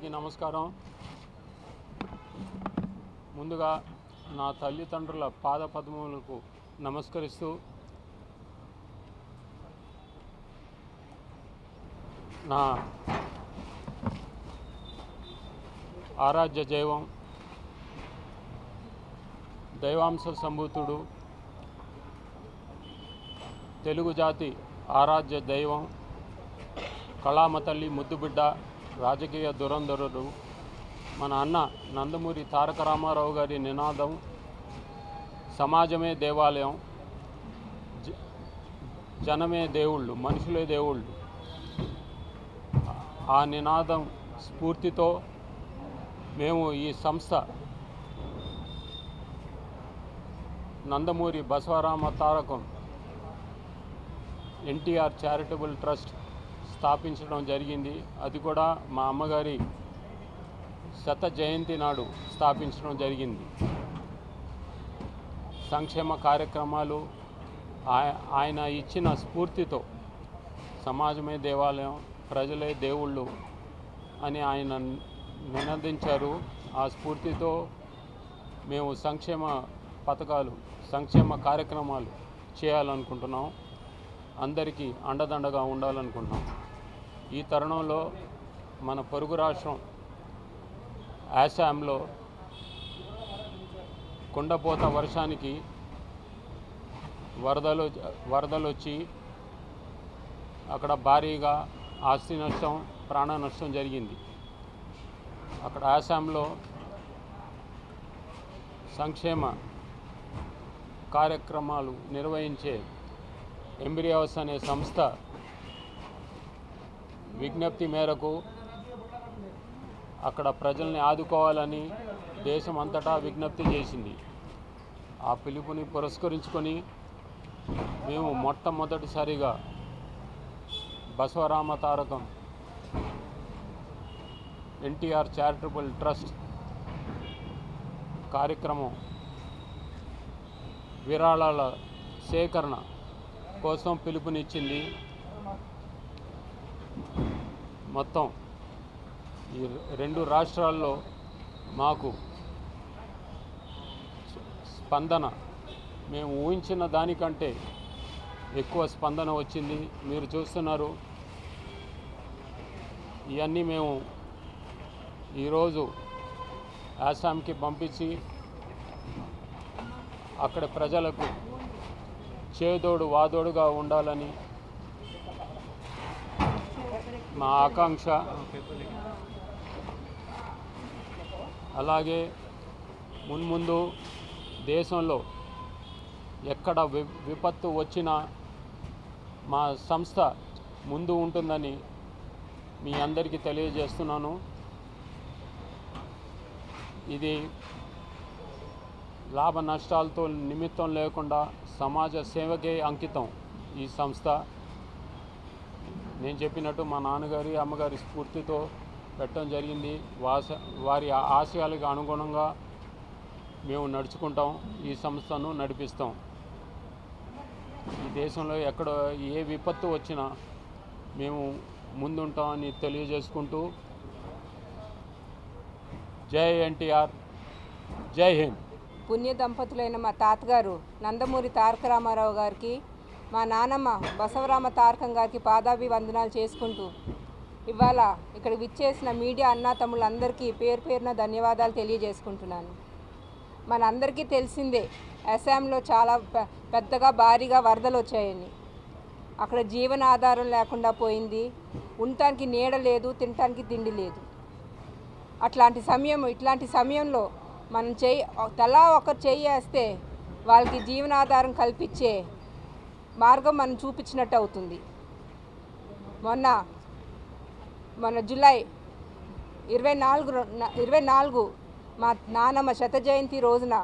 అందరికీ నమస్కారం. ముందుగా నా తల్లిదండ్రుల పాదపద్మములకు నమస్కరిస్తూ నా ఆరాధ్య దైవం దైవాంశ సంభూతుడు తెలుగు జాతి ఆరాధ్య దైవం కళామ తల్లి ముద్దుబిడ్డ రాజకీయ దురంధరుడు మన అన్న నందమూరి తారక రామారావు గారి నినాదం సమాజమే దేవాలయం, జనమే దేవుళ్ళు, మనుషులే దేవుళ్ళు. ఆ నినాదం స్ఫూర్తితో మేము ఈ సంస్థ నందమూరి బసవరామ తారకం ఎన్టీఆర్ చారిటబుల్ ట్రస్ట్ స్థాపించడం జరిగింది. అది కూడా మా అమ్మగారి శత జయంతి నాడు స్థాపించడం జరిగింది. సంక్షేమ కార్యక్రమాలు ఆయన ఇచ్చిన స్ఫూర్తితో సమాజమే దేవాలయం, ప్రజలే దేవుళ్ళు అని ఆయన నినదించారు. ఆ స్ఫూర్తితో మేము సంక్షేమ పథకాలు, సంక్షేమ కార్యక్రమాలు చేయాలనుకుంటున్నాం. అందరికీ అండదండగా ఉండాలనుకుంటున్నాం. ఈ తరుణంలో మన పొరుగు రాష్ట్రం ఆసాంలో కుండపోత వర్షానికి వరదలు వచ్చి అక్కడ భారీగా ఆస్తి నష్టం, ప్రాణ నష్టం జరిగింది. అక్కడ ఆసాంలో సంక్షేమ కార్యక్రమాలు నిర్వహించే ఎంబ్రియాస్ అనే సంస్థ విజ్ఞప్తి మేరకు అక్కడ ప్రజల్ని ఆదుకోవాలని దేశం అంతటా విజ్ఞప్తి చేసింది. ఆ పిలుపుని పురస్కరించుకొని మేము మొట్టమొదటిసారిగా బసవరామ తారకం ఎన్టీఆర్ చారిటబుల్ ట్రస్ట్ కార్యక్రమం విరాళాల సేకరణ కోసం పిలుపునిచ్చింది. మొత్తం ఈ రెండు రాష్ట్రాల్లో మాకు స్పందన మేము ఊహించిన దానికంటే ఎక్కువ స్పందన వచ్చింది. మీరు చూస్తున్నారు. ఇవన్నీ మేము ఈరోజు ఆసాంకి పంపించి అక్కడ ప్రజలకు చేదోడు వాదోడుగా ఉండాలని మా ఆకాంక్ష. అలాగే మున్ముందు దేశంలో ఎక్కడ విపత్తు వచ్చినా మా సంస్థ ముందు ఉంటుందని మీ అందరికీ తెలియజేస్తున్నాను. ఇది లాభ నష్టాలతో నిమిత్తం లేకుండా సమాజ సేవకే అంకితం ఈ సంస్థ. నేను చెప్పినట్టు మా నాన్నగారి అమ్మగారి స్ఫూర్తితో పెట్టడం జరిగింది. వారి ఆశయాలకు అనుగుణంగా మేము నడుచుకుంటాం, ఈ సంస్థను నడిపిస్తాం. ఈ దేశంలో ఎక్కడ ఏ విపత్తు వచ్చినా మేము ముందుంటామని తెలియజేసుకుంటూ జై ఎన్టీఆర్, జై హింద్. పుణ్య దంపతులైన మా తాతగారు నందమూరి తారక రామారావు గారికి, మా నానమ్మ బసవరామ తారకం గారికి పాదాభివందనాలు చేసుకుంటూ ఇవాళ ఇక్కడ విచ్చేసిన మీడియా అన్నా తమ్ముళ్ళందరికీ పేరు పేరున ధన్యవాదాలు తెలియజేసుకుంటున్నాను. మనందరికీ తెలిసిందే, అస్సాంలో చాలా పెద్దగా భారీగా వరదలు వచ్చాయని. అక్కడ జీవనాధారం లేకుండా పోయింది. ఉండటానికి నీడ లేదు, తినటానికి తిండి లేదు. ఇట్లాంటి సమయంలో మనం తలా ఒకరు చేయేస్తే వాళ్ళకి జీవనాధారం కల్పించే మార్గం మనం చూపించినట్టు అవుతుంది. మొన్న జూలై 24 మా నానమ్మ శత జయంతి రోజున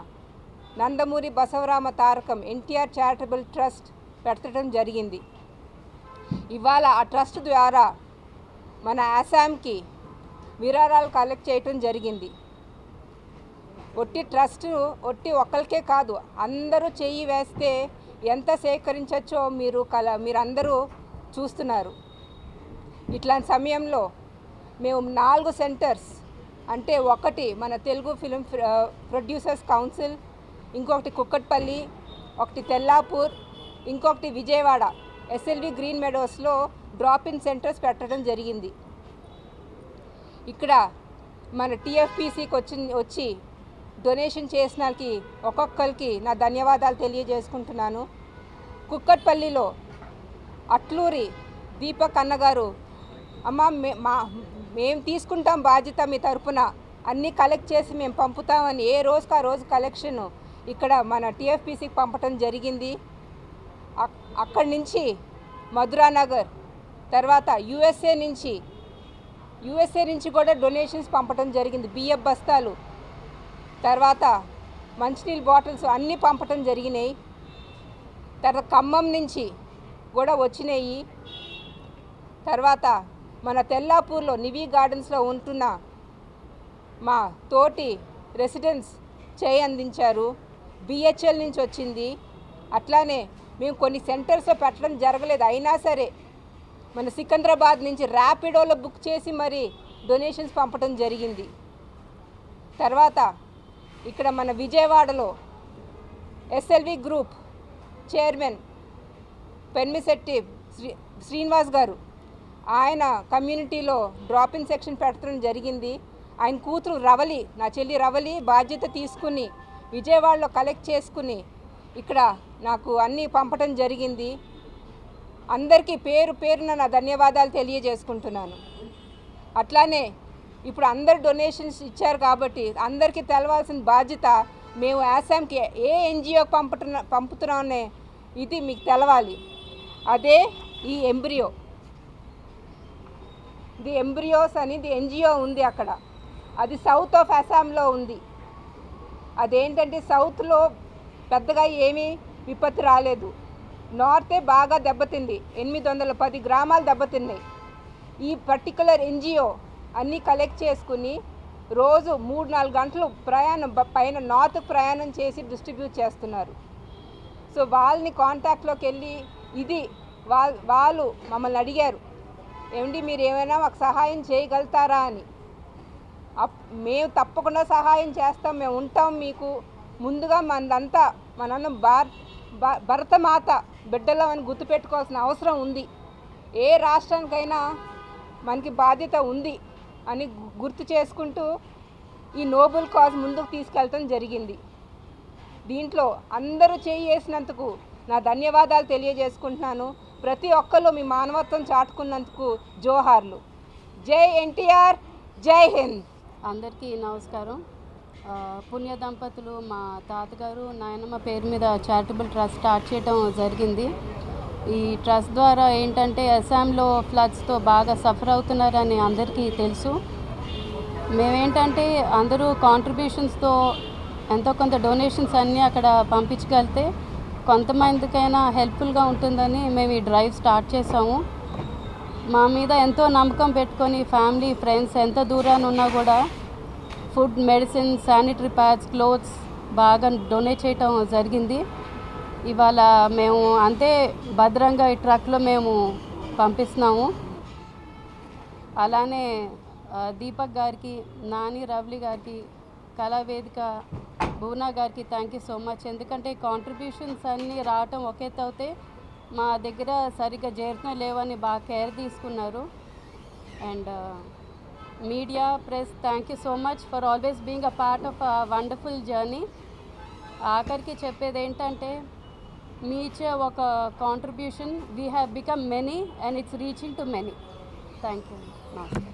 నందమూరి బసవరామ తారకం ఎన్టీఆర్ చారిటబుల్ ట్రస్ట్ పెట్టడం జరిగింది. ఇవాళ ఆ ట్రస్ట్ ద్వారా మన ఆసాంకి విరాళాలు కలెక్ట్ చేయటం జరిగింది. ఒట్టి ఒక్కరికే కాదు, అందరూ చెయ్యి వేస్తే ఎంత సేకరించవచ్చో మీరందరూ చూస్తున్నారు. ఇట్లాంటి సమయంలో మేము 4 సెంటర్స్, అంటే ఒకటి మన తెలుగు ఫిలిం ప్రొడ్యూసర్స్ కౌన్సిల్, ఇంకొకటి కుక్కట్పల్లి, ఒకటి తెల్లాపూర్, ఇంకొకటి విజయవాడ ఎస్ఎల్వి గ్రీన్ మెడోస్లో డ్రాప్-ఇన్ సెంటర్స్ పెట్టడం జరిగింది. ఇక్కడ మన టీఎఫ్పిసికి వచ్చి డొనేషన్ చేసిన వాళ్ళకి ఒక్కొక్కరికి నా ధన్యవాదాలు తెలియజేసుకుంటున్నాను. కుక్కట్పల్లిలో అట్లూరి దీపక్ అన్నగారు, అమ్మ మేము తీసుకుంటాం బాధ్యత, మీ తరపున అన్నీ కలెక్ట్ చేసి మేము పంపుతామని ఏ రోజుకి ఆ రోజు కలెక్షన్ ఇక్కడ మన టీఎఫ్పిసికి పంపటం జరిగింది. అక్కడి నుంచి మధురానగర్, తర్వాత యుఎస్ఏ నుంచి కూడా డొనేషన్స్ పంపటం జరిగింది. బియ్యం బస్తాలు, తర్వాత మంచినీళ్ళ బాటిల్స్ అన్నీ పంపటం జరిగినాయి. తర్వాత ఖమ్మం నుంచి కూడా వచ్చినాయి. తర్వాత మన తెల్లాపూర్లో నివీ గార్డెన్స్లో ఉంటున్న మా తోటి రెసిడెంట్స్ చేయి అందించారు. బిహెచ్ఎల్ నుంచి వచ్చింది. అట్లానే మేము కొన్ని సెంటర్స్లో పెట్టడం జరగలేదు, అయినా సరే మన సికింద్రాబాద్ నుంచి ర్యాపిడోలో బుక్ చేసి మరి డొనేషన్స్ పంపడం జరిగింది. తర్వాత ఇక్కడ మన విజయవాడలో ఎస్ఎల్వి గ్రూప్ చైర్మన్ పెన్మిశెట్టి శ్రీనివాస్ గారు, ఆయన కమ్యూనిటీలో డ్రాప్-ఇన్ సెక్షన్ పెట్టడం జరిగింది. ఆయన కూతురు రవలి, నా చెల్లి రవలి బాధ్యత తీసుకుని విజయవాడలో కలెక్ట్ చేసుకుని ఇక్కడ నాకు అన్నీ పంపడం జరిగింది. అందరికీ పేరు పేరున నా ధన్యవాదాలు తెలియజేసుకుంటున్నాను. అట్లానే ఇప్పుడు అందరు డొనేషన్స్ ఇచ్చారు కాబట్టి అందరికీ తెలవాల్సిన బాధ్యత మేము ఆసాంకి ఏ ఎన్జిఓ పంపుతున్నామనే ఇది మీకు తెలవాలి. అదే ఈ ఎంబ్రియోస్ అనేది ఎన్జిఓ ఉంది అక్కడ, అది సౌత్ ఆఫ్ అస్సాంలో ఉంది. అదేంటంటే సౌత్లో పెద్దగా ఏమీ విపత్తు రాలేదు, నార్తే బాగా దెబ్బతింది, 810 గ్రామాలు దెబ్బతిన్నాయి. ఈ పర్టికులర్ ఎన్జిఓ అన్నీ కలెక్ట్ చేసుకుని రోజు 3-4 గంటలు పైన నార్త్కు ప్రయాణం చేసి డిస్ట్రిబ్యూట్ చేస్తున్నారు. సో వాళ్ళని కాంటాక్ట్లోకి వెళ్ళి ఇది వాళ్ళు మమ్మల్ని అడిగారు, ఏమండి మీరు ఏమైనా మాకు సహాయం చేయగలుగుతారా అని. మేము తప్పకుండా సహాయం చేస్తాం, మేము ఉంటాం మీకు. ముందుగా మనందరం భరతమాత బిడ్డలం అని గుర్తుపెట్టుకోవాల్సిన అవసరం ఉంది. ఏ రాష్ట్రానికైనా మనకి బాధ్యత ఉంది అని గుర్తు చేసుకుంటూ ఈ నోబెల్ కాజ్ ముందుకు తీసుకెళ్ళటం జరిగింది. దీంట్లో అందరూ చేసినందుకు నా ధన్యవాదాలు తెలియజేసుకుంటున్నాను. ప్రతి ఒక్కరు మీ మానవత్వం చాటుకున్నందుకు జోహార్లు. జై ఎన్టీఆర్, జై హింద్. అందరికీ నమస్కారం. పుణ్య దంపతులు మా తాతగారు నాయనమ్మ పేరు మీద చారిటబుల్ ట్రస్ట్ స్టార్ట్ చేయడం జరిగింది. ఈ ట్రస్ట్ ద్వారా ఏంటంటే అస్సాంలో ఫ్లడ్స్తో బాగా సఫర్ అవుతున్నారని అందరికీ తెలుసు. మేమేంటంటే అందరూ కాంట్రిబ్యూషన్స్తో ఎంతో కొంత డొనేషన్స్ అన్నీ అక్కడ పంపించగలిగితే కొంతమందికైనా హెల్ప్ఫుల్గా ఉంటుందని మేము ఈ డ్రైవ్ స్టార్ట్ చేసాము. మా మీద ఎంతో నమ్మకం పెట్టుకొని ఫ్యామిలీ, ఫ్రెండ్స్ ఎంత దూరాన్ని ఉన్నా కూడా food, medicine, sanitary pads, clothes బాగా డొనేట్ చేయటం జరిగింది. ఇవాళ మేము అంతే భద్రంగా ఈ ట్రక్లో మేము పంపిస్తున్నాము. అలానే దీపక్ గారికి, నాని, రవలి గారికి, కళావేదిక భువనా గారికి థ్యాంక్ యూ సో మచ్. ఎందుకంటే కాంట్రిబ్యూషన్స్ అన్నీ రావటం ఒకే అవుతే మా దగ్గర సరిగ్గా చేరుతూనే లేవని బాగా కేర్ తీసుకున్నారు. And media, press, thank you so much for always being a part of a wonderful journey. ఆఖరికి చెప్పేది ఏంటంటే మీ ఇచ్చే ఒక contribution we have become many and it's reaching to many. Thank you. నమస్తే.